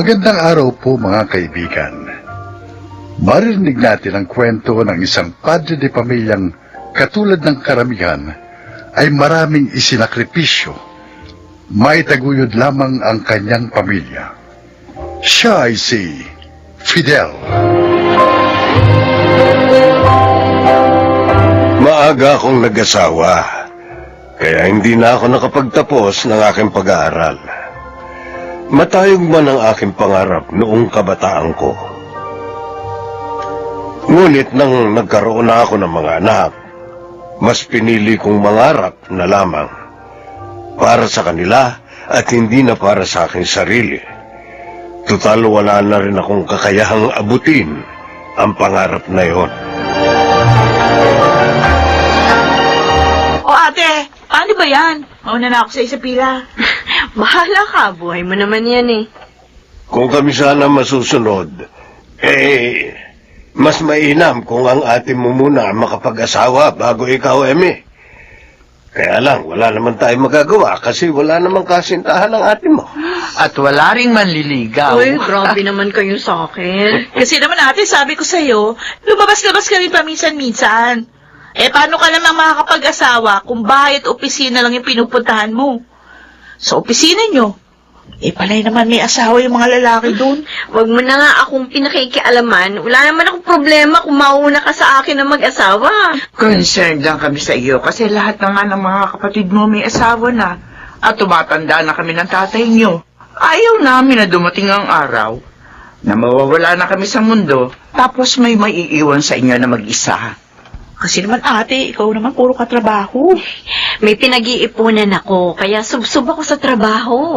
Magandang araw po mga kaibigan. Marinig natin ang kwento ng isang padre de pamilyang katulad ng karamihan ay maraming isinakripisyo. May taguyod lamang ang kanyang pamilya. Siya ay si Fidel. Maaga akong nag-asawa, kaya hindi na ako nakapagtapos ng aking pag-aaral. Matayog man ang aking pangarap noong kabataan ko. Ngunit nang nagkaroon na ako ng mga anak, mas pinili kong mangarap na lamang para sa kanila at hindi na para sa aking sarili. Tutal wala na rin akong kakayahang abutin ang pangarap na yon. O ate, paano ba yan? Mauna na ako sa isa pila. Bahala ka, buhay mo naman yan eh. Kung kami sana masusunod, mas mainam kung ang ate mo muna makapag-asawa bago ikaw, Eme. Kaya lang, wala naman tayong magagawa kasi wala namang kasintahan ng ate mo. At wala ring manliligaw. Uy, grabe naman kayo sa akin. Kasi naman ate, sabi ko sa'yo, lumabas-labas ka rin paminsan-minsan. Paano ka namang makakapag-asawa kung bahay at opisina lang yung pinupuntahan mo? Sa opisina nyo, palay naman may asawa yung mga lalaki doon. Huwag mo na nga akong pinakikialaman. Wala naman akong problema kung mauna ka sa akin na mag-asawa. Concerned lang kami sa iyo kasi lahat na nga ng mga kapatid mo may asawa na at tumatanda na kami ng tatay niyo. Ayaw namin na dumating ang araw na mawawala na kami sa mundo tapos may maiiwan sa inyo na mag-isa. Kasi naman ate, ikaw naman puro katrabaho. May pinag-iipunan ako, kaya subsub ako sa trabaho.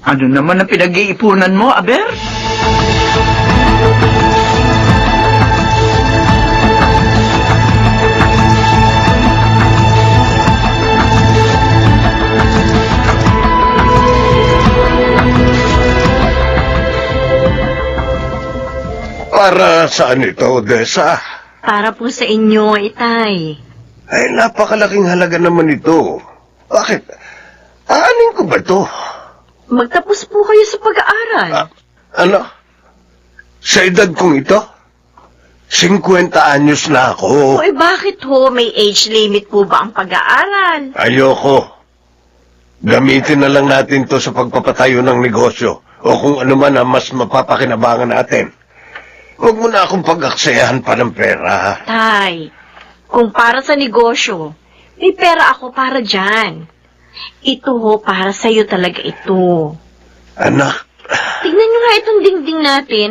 Ano naman ang pinag-iipunan mo, Aber? Para saan ito, Odessa? Para po sa inyo, Itay. Ay, napakalaking halaga naman ito. Bakit? Aanin ko ba ito? Magtapos po kayo sa pag-aaral. Ano? Sa edad kong ito? 50 anyos na ako. Oy, bakit ho? May age limit po ba ang pag-aaral? Ayoko. Gamitin na lang natin to sa pagpapatayo ng negosyo o kung ano man ang mas mapapakinabangan natin. Huwag mo na akong pag-aksayahan pa ng pera. Tay, kung para sa negosyo, may pera ako para dyan. Ito ho, para sa'yo talaga ito. Anak, Tignan nyo nga itong dingding natin.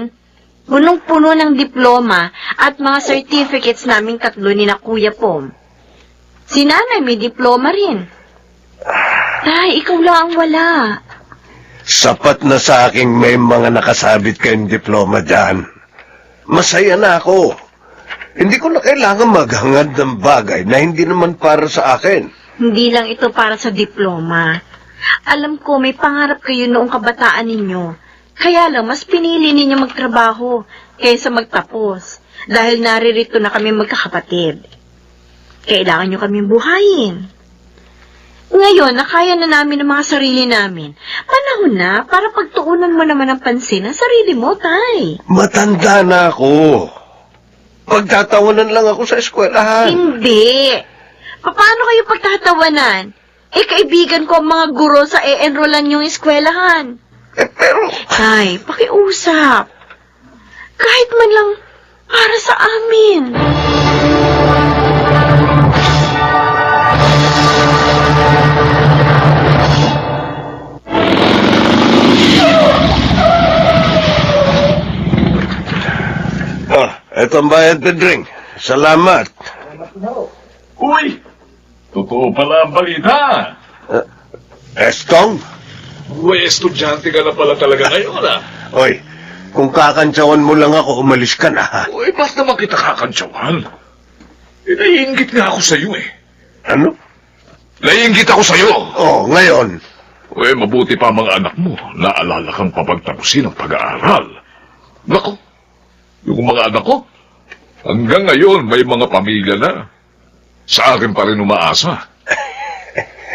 Punong-puno ng diploma at mga certificates naming tatlo ni na Kuya Pom. Si Nanay may diploma rin. Tay, ikaw lang ang wala. sapat na sa aking may mga nakasabit kayong diploma dyan. Masaya na ako. Hindi ko na kailangan maghangad ng bagay na hindi naman para sa akin. Hindi lang ito para sa diploma. Alam ko may pangarap kayo noong kabataan ninyo. Kaya lang mas pinili ninyo magtrabaho kaysa magtapos. Dahil naririto na kami magkakapatid. Kailangan nyo kaming buhayin. Ngayon, nakaya na namin ang mga sarili namin. Panahon na para pagtuunan mo naman ang pansin ang sarili mo, Tay. Matanda na ako. Pagtatawanan lang ako sa eskwelahan. Hindi. Paano kayo pagtatawanan? Kaibigan ko ang mga guro sa e-enrollan yung eskwelahan. Pero, Tay, pakiusap. Kahit man lang para sa amin. eto ang bayad, Pedring. Salamat. Uy! Totoo pala ang balita. Estong? Uy, estudyante ka na pala talaga ngayon, ah. Oy, kung kakantsawan mo lang ako, umalis ka na, ha? Uy, ba't naman kita kakantsawan? Naiingit nga ako sa'yo, eh. Ano? Naiingit ako sa'yo. Oh, ngayon. Uy, mabuti pa ang mga anak mo. Naalala kang papagtapusin ang pag-aaral. Nako, yung mga anak ko, hanggang ngayon may mga pamilya na. Sa akin pa rin umaasa.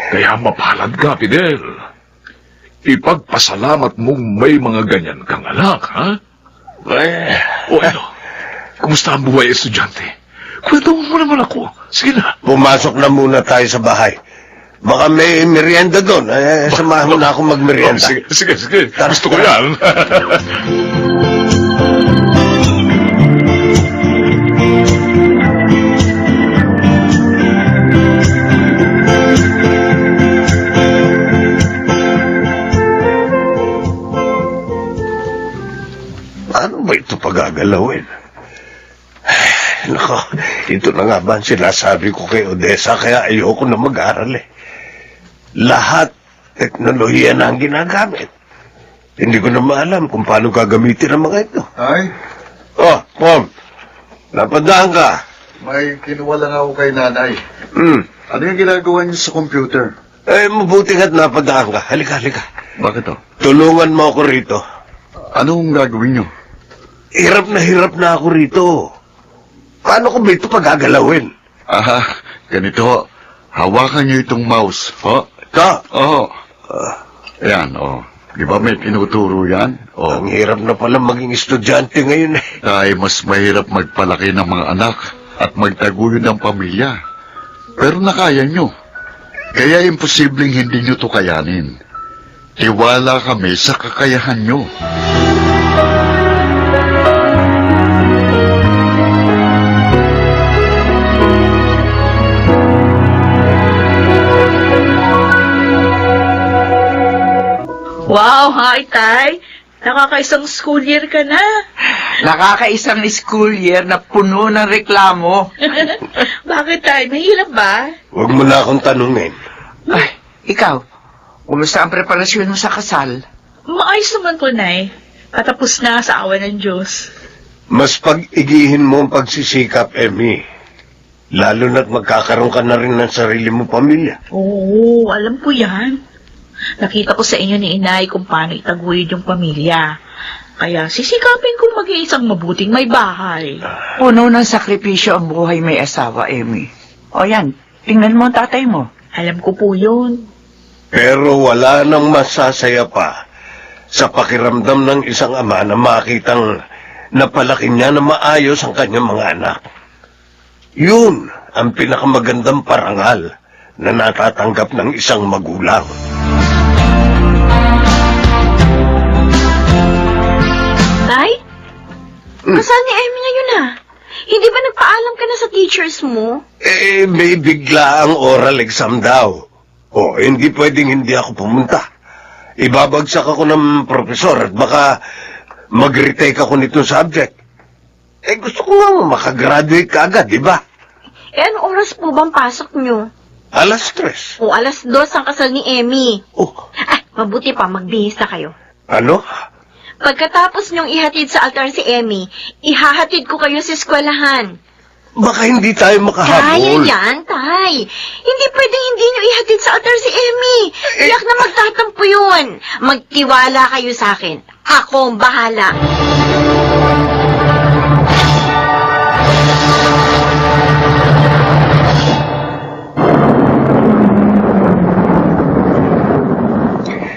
Kaya mapalad ka, Fidel. ipagpasalamat mong may mga ganyan kang anak, ha? O ano? Kumusta ang buhay estudyante? Kwento mo naman ako. Sige na. Pumasok na muna tayo sa bahay. Baka may merienda doon. Samahan mo na ako magmerienda. Sige. Gusto ko yan. Paano ba ito pagagalawin? Nako, ito na nga ba ang sinasabi ko kay Odessa, kaya ayoko na mag-aral eh. Lahat teknolohiya na ang ginagamit. Hindi ko na maalam kung paano gagamitin ang mga ito. Ay, Oh, Pom, napadaan ka. may kinuha lang ako kay nanay. Ano yung ginagawa niyo sa computer? Mabuti nga't napadaan ka. Halika. Bakit to? Tulungan mo ako rito. Anong gagawin niyo? Hirap na ako rito. Paano ko ba ito pagagalawin? Ganito. Hawakan niyo itong mouse. Ka? Oo. Ayan, Di ba may tinuturo yan? Ang hirap na pala maging estudyante ngayon eh. Ay, mas mahirap magpalaki ng mga anak at magtaguyod ng pamilya. Pero nakaya nyo. Kaya imposibleng hindi nyo to kayanin. Tiwala kami sa kakayahan nyo. Wow, hi, Tay. Nakakaisang school year ka na. Nakakaisang school year na puno ng reklamo. Bakit, Tay? Mahirap ba? Huwag mo na akong tanungin. Ay, ikaw, kumusta ang preparasyon mo sa kasal? Maayos naman po, Nay. Patapos na sa awa ng Diyos. Mas pag-igihin mo ang pagsisikap, Emmy. Lalo na't magkakaroon ka na rin ng sarili mo pamilya. Oo, alam ko yan. Nakita ko sa inyo ni Inay kung paano itaguyod yung pamilya. Kaya sisikapin kong mag-iisang mabuting may bahay. Puno ng sakripisyo ang buhay may asawa, Emmy. O yan, tingnan mo ang tatay mo. Alam ko po yun. Pero wala nang masasaya pa sa pakiramdam ng isang ama na makitang napalaki niya na maayos ang kanyang mga anak. Yun ang pinakamagandang parangal na natatanggap ng isang magulang. Tay? Nasaan ni Emmy ngayon Hindi ba nagpaalam ka na sa teachers mo? May bigla ang oral exam daw. Hindi pwedeng hindi ako pumunta. Ibabagsak ako ng profesor at baka mag-retake ako nitong subject. Gusto ko nga makagraduate ka agad, di ba? Anong oras po bang pasok nyo? 3:00. O 2:00 ang kasal ni Emmy. Oh, Mabuti pa, magbihis na kayo. ano? Pagkatapos nyong ihatid sa altar si Emmy, ihahatid ko kayo sa eskwelahan. Baka hindi tayo Kaya makahabol. yan, Tay. Hindi pwedeng hindi nyo ihatid sa altar si Emmy. Tiyak na magtatampo yun. Magtiwala kayo sa akin. Ako ang bahala.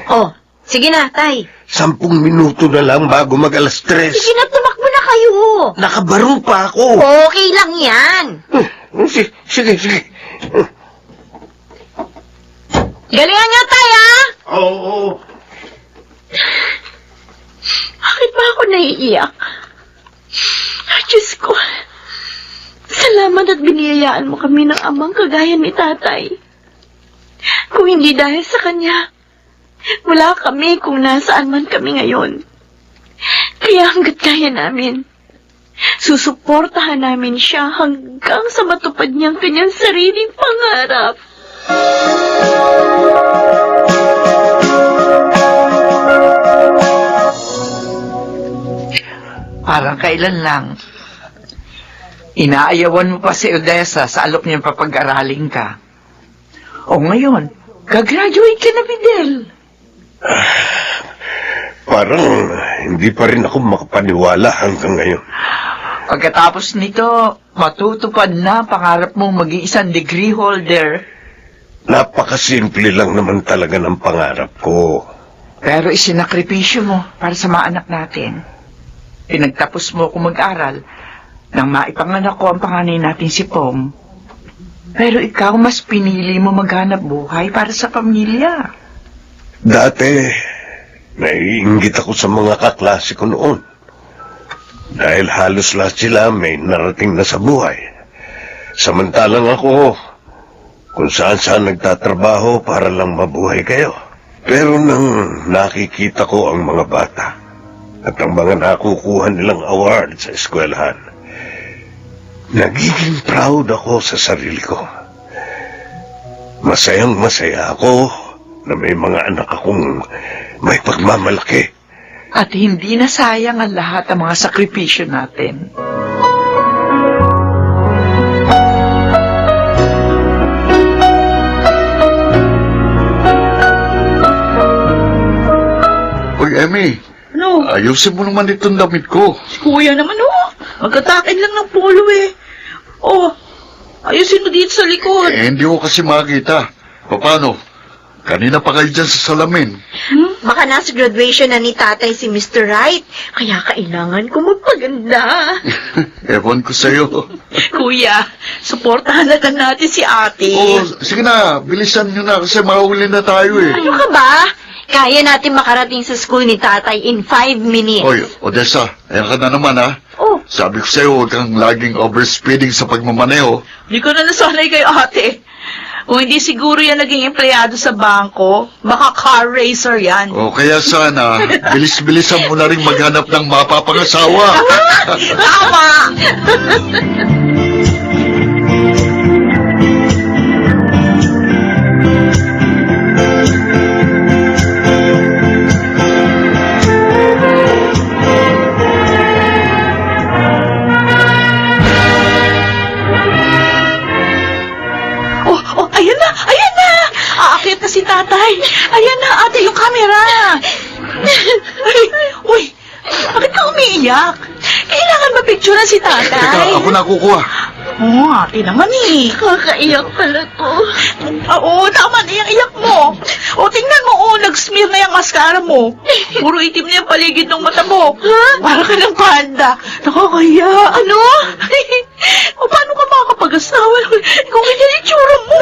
Oh, sige na, Tay. 10 minuto na lang bago mag-3:00. Sige na, tumakbo na kayo. Nakabaro pa ako. Okay lang yan. Sige. Galingan nyo, Tay, Oo. Bakit ba ako naiiyak? Ay, Diyos ko. Salamat at biniyayaan mo kami ng amang kagaya ni Tatay. Kung hindi dahil sa kanya, wala kami kung nasaan man kami ngayon. Kaya hanggat kaya namin, susuportahan namin siya hanggang sa matupad niyang kanyang sariling pangarap. Parang kailan lang. Inaayawan mo pa si Odessa sa alok niyang papag-aralin ka. O ngayon, gagraduate ka na, Fidel. Parang hindi pa rin ako makapaniwala hanggang ngayon. Pagkatapos nito, matutupad na pangarap mong maging isang degree holder. Napakasimple lang naman talaga ng pangarap ko. Pero isinakripisyo mo para sa mga anak natin. Pinagtapos mo akong mag-aral nang maipanganak ko ang panganay natin si Pom. Pero ikaw mas pinili mo maghanap buhay para sa pamilya. Dati, naiinggit ako sa mga kaklase ko noon. Dahil halos lahat sila may narating na sa buhay. Samantalang ako, kung saan-saan nagtatrabaho para lang mabuhay kayo. Pero nang nakikita ko ang mga bata at ang mga nakukuha nilang award sa eskwelahan, nagiging proud ako sa sarili ko. Masayang-masaya ako na may mga anak akong may pagmamalaki. At hindi na sayang ang lahat ng mga sakripisyo natin. Uy, Emmy, Ano? ayusin mo naman itong damit ko. Si kuya naman, magkatakin lang ng polo eh. Oh, ayusin mo dito sa likod. Hindi ko kasi makita. Paano? Kanina pa kayo dyan sa salamin. Baka nasa graduation na ni tatay si Mr. Wright, kaya kailangan ko magpaganda. Ewan ko sa'yo. Kuya, suportahan na lang natin si ate. Oh, sige na, bilisan nyo na kasi mahuli na tayo eh. Ano ka ba? Kaya natin makarating sa school ni tatay in 5 minutes. Oy, Odessa, ayan ka na naman ha. Oh, Sabi ko sa'yo, huwag kang laging overspeeding sa pagmamaneho. Hindi ko na nasanay kay ate. Kung hindi siguro yan naging empleyado sa bangko, baka car racer yan. O kaya sana, bilis-bilisan mo na rin maghanap ng mapapangasawa. Tama! Oh, ayan na! Ayan na! Aakyat na si tatay. Ayan na, ate, yung camera. Ay, uy, bakit ka umiiyak? Kailangan mapicturean si tatay. Teka, ako na kukuha. Oo, ate naman eh. kakaiyak pala to. Oo, tama na yung iyak mo. O, tingnan mo, nag-smear na yung mascara mo. Puro itim na yung paligid ng mata mo. Ha? Para ka ng panda. Nakakaya. Ano? O, paano ka makakapag-asawa? Kung ganyan yung tsura mo.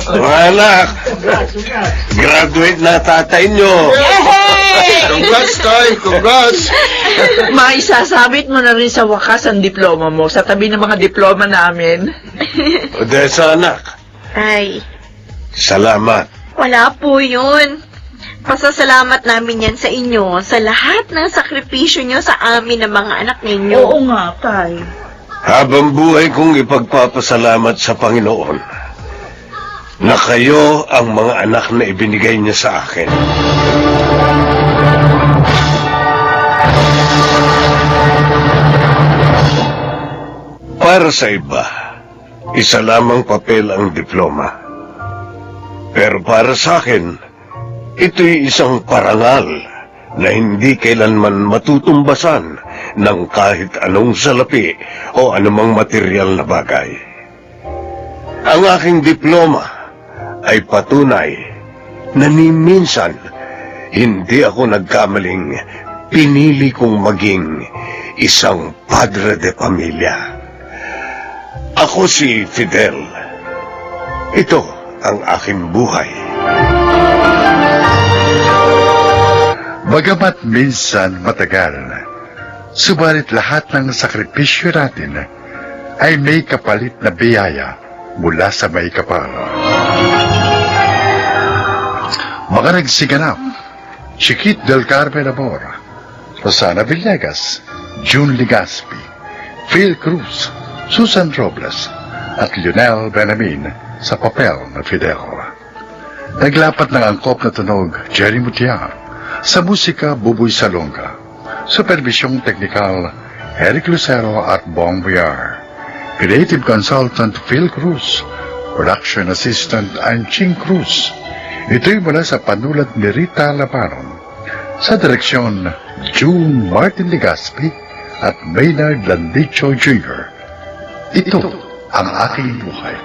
Mga anak, graduate na tatay nyo. Congrats, Tay! Congrats! Maisasabit mo na rin sa wakas ang diploma mo sa tabi ng mga diploma namin. Odessa, anak, Ay, salamat. wala po yun. Pasasalamat namin yan sa inyo sa lahat ng sakripisyo nyo sa amin ng mga anak ninyo. Oo nga, tay. Habang buhay kong ipagpapasalamat sa Panginoon na kayo ang mga anak na ibinigay niya sa akin. Para sa iba, isa lamang papel ang diploma. Pero para sa akin, ito'y isang parangal na hindi kailanman matutumbasan ng kahit anong salapi o anumang material na bagay. Ang aking diploma ay patunay na ni minsan hindi ako nagkamaling pinili kong maging isang padre de pamilya. Ako si Fidel. Ito ang aking buhay. Bagamat minsan matagal, subalit lahat ng sakripisyo natin ay may kapalit na biyaya mula sa may kapal. Mga nagsiganap, Chiquit del Carmen Amor, Rosana Villegas, June Ligaspi, Phil Cruz, Susan Robles, at Lionel Benamin sa papel na Fidel. Naglapat ng angkop na tunog, Jerry Mutia, sa musika, Buboy Salonga, supervisyong teknikal, Eric Lucero at Bong Villar, creative consultant Phil Cruz, production assistant Anching Cruz. Ito'y mula sa panulat ni Rita Laparon, sa direksyon June Martin Ligaspi at Maynard Landicho Jr. Ito ang aking buhay.